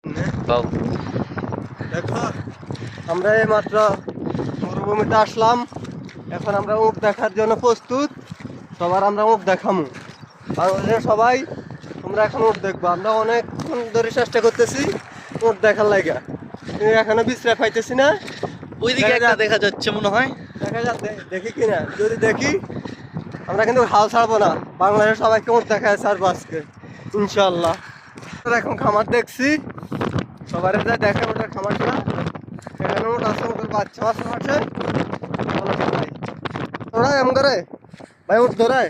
বাউ দেখো আমরা এই মাত্র মরুভূমিতে আসলাম। এখন আমরা উট দেখার জন্য প্রস্তুত। সবার আমরা উট দেখামু। বাংলাদেশের সবাই তোমরা এখন উট দেখবো। আমরা অনেকক্ষণ ধরে চেষ্টা করতেছি উট দেখার লাগা, কিন্তু এখনো বিশ্রাম পাইতেছি না। ওইদিকে একটা দেখা যাচ্ছে মনে হয়। দেখা যাক দেখি কিনা। যদি দেখি আমরা কিন্তু হাল ছাড়বো না। বাংলাদেশের সবাইকে উট দেখায় ছাড়বো আজকে ইনশাল্লাহ। এখন খামার দেখছি, সবার যা দেখে ওটার খামারটা। এখানে উট আছে, ওটার বাচ্চা আছে আছে। ওরা এমন করে ভাই উঠ ধরায়।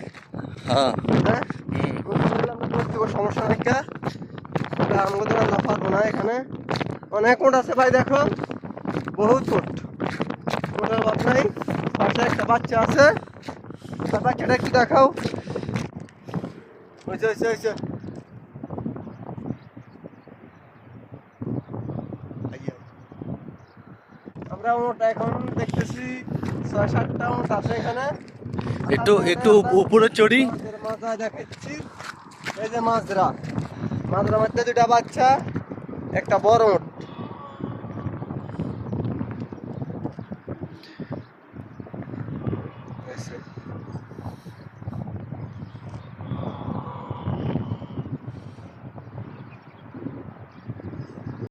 হ্যাঁ হ্যাঁ উঠ ধরলে আমরা করতে কোনো সমস্যা নাই কা। আমাকে তো না পারবো না। এখানে অনেক উঠ আছে ভাই, দেখো বহুত উঠ। ওটার বাপ নাই, পাশে একটা বাচ্চা আছে। তার বাচ্চাটা একটু দেখাও। হয়েছে হয়েছে হয়েছে। আমরা ওটা এখন দেখতেছি ৬-৭টা উঠ আছে এখানে। একটু একটু উপরে চড়ি। মাজরা দেখাচ্ছি, এই যে মাজরা। মাজরা মধ্যে দুটা বাচ্চা, একটা বড় উট।